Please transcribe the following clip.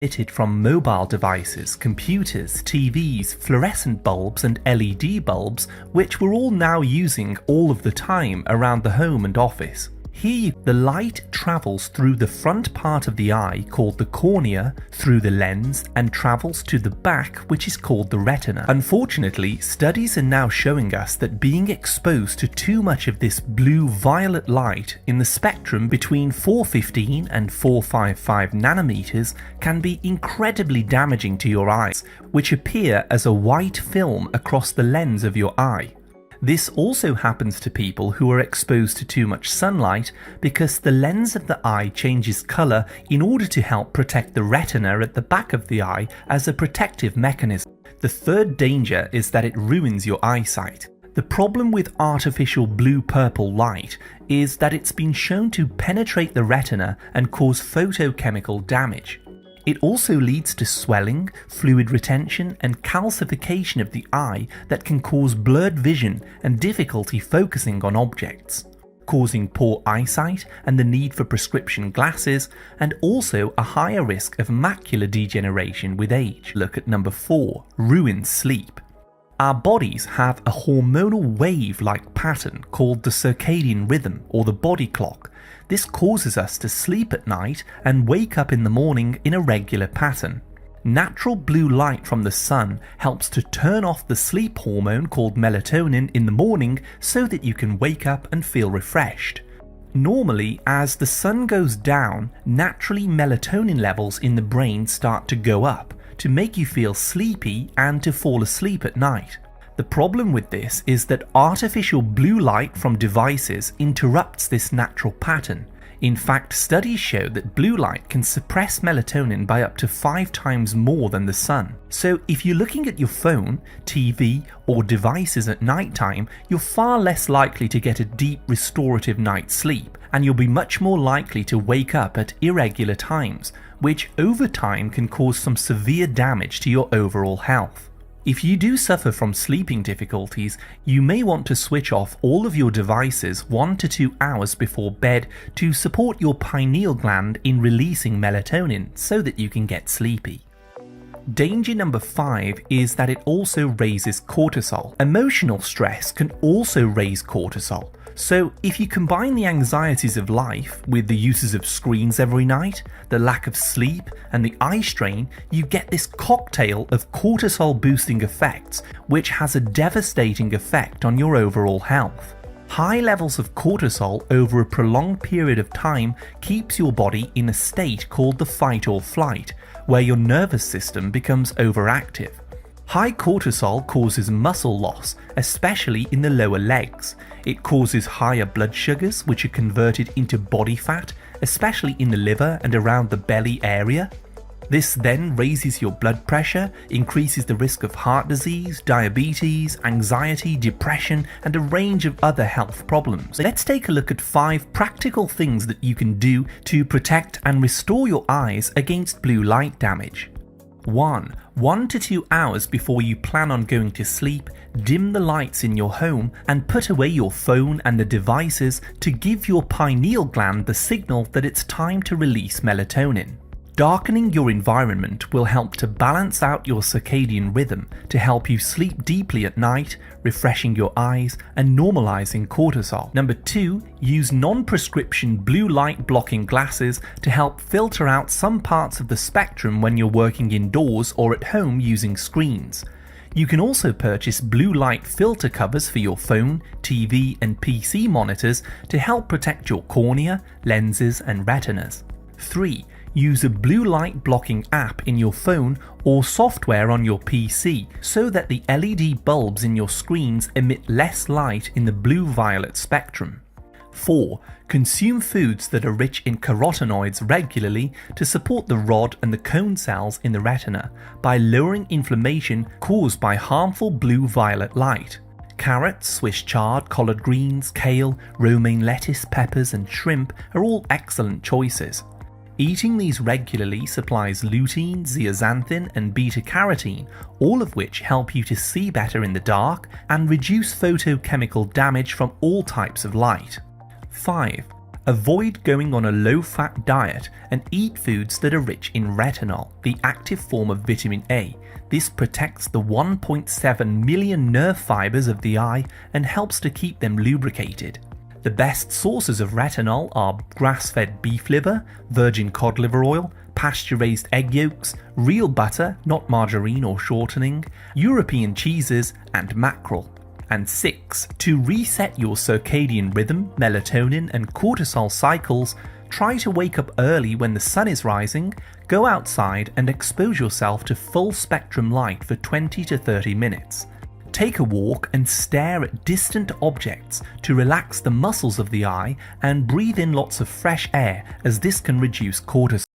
emitted from mobile devices, computers, TVs, fluorescent bulbs and LED bulbs, which we're all now using all of the time around the home and office. Here, the light travels through the front part of the eye called the cornea, through the lens, and travels to the back, which is called the retina. Unfortunately, studies are now showing us that being exposed to too much of this blue-violet light in the spectrum between 415 and 455 nanometers can be incredibly damaging to your eyes, which appear as a white film across the lens of your eye. This also happens to people who are exposed to too much sunlight because the lens of the eye changes colour in order to help protect the retina at the back of the eye as a protective mechanism. The third danger is that it ruins your eyesight. The problem with artificial blue-purple light is that it's been shown to penetrate the retina and cause photochemical damage. It also leads to swelling, fluid retention and calcification of the eye that can cause blurred vision and difficulty focusing on objects, causing poor eyesight and the need for prescription glasses, and also a higher risk of macular degeneration with age. Look at number 4, ruined sleep. Our bodies have a hormonal wave-like pattern called the circadian rhythm or the body clock. This causes us to sleep at night and wake up in the morning in a regular pattern. Natural blue light from the sun helps to turn off the sleep hormone called melatonin in the morning so that you can wake up and feel refreshed. Normally, as the sun goes down, naturally melatonin levels in the brain start to go up to make you feel sleepy and to fall asleep at night. The problem with this is that artificial blue light from devices interrupts this natural pattern. In fact, studies show that blue light can suppress melatonin by up to 5 times more than the sun. So if you're looking at your phone, TV, or devices at nighttime, you're far less likely to get a deep restorative night's sleep, and you'll be much more likely to wake up at irregular times, which over time can cause some severe damage to your overall health. If you do suffer from sleeping difficulties, you may want to switch off all of your devices 1 to 2 hours before bed to support your pineal gland in releasing melatonin so that you can get sleepy. Danger number 5 is that it also raises cortisol. Emotional stress can also raise cortisol. So if you combine the anxieties of life with the uses of screens every night, the lack of sleep and the eye strain, you get this cocktail of cortisol boosting effects, which has a devastating effect on your overall health. High levels of cortisol over a prolonged period of time keeps your body in a state called the fight or flight, where your nervous system becomes overactive. High cortisol causes muscle loss, especially in the lower legs. It causes higher blood sugars, which are converted into body fat, especially in the liver and around the belly area. This then raises your blood pressure, increases the risk of heart disease, diabetes, anxiety, depression, and a range of other health problems. Let's take a look at 5 practical things that you can do to protect and restore your eyes against blue light damage. 1 to 2 hours before you plan on going to sleep, dim the lights in your home and put away your phone and the devices to give your pineal gland the signal that it's time to release melatonin. Darkening your environment will help to balance out your circadian rhythm to help you sleep deeply at night, refreshing your eyes and normalizing cortisol. Number 2, use non-prescription blue light blocking glasses to help filter out some parts of the spectrum when you're working indoors or at home using screens. You can also purchase blue light filter covers for your phone, TV and PC monitors to help protect your cornea, lenses and retinas. 3. Use a blue light blocking app in your phone or software on your PC so that the LED bulbs in your screens emit less light in the blue-violet spectrum. 4. Consume foods that are rich in carotenoids regularly to support the rod and the cone cells in the retina by lowering inflammation caused by harmful blue-violet light. Carrots, Swiss chard, collard greens, kale, romaine lettuce, peppers and shrimp are all excellent choices. Eating these regularly supplies lutein, zeaxanthin and beta-carotene, all of which help you to see better in the dark and reduce photochemical damage from all types of light. 5. Avoid going on a low-fat diet and eat foods that are rich in retinol, the active form of vitamin A. This protects the 1.7 million nerve fibers of the eye and helps to keep them lubricated. The best sources of retinol are grass-fed beef liver, virgin cod liver oil, pasture-raised egg yolks, real butter, not margarine or shortening, European cheeses, and mackerel. And 6. To reset your circadian rhythm, melatonin, and cortisol cycles, try to wake up early when the sun is rising, go outside and expose yourself to full-spectrum light for 20 to 30 minutes. Take a walk and stare at distant objects to relax the muscles of the eye and breathe in lots of fresh air, as this can reduce cortisol.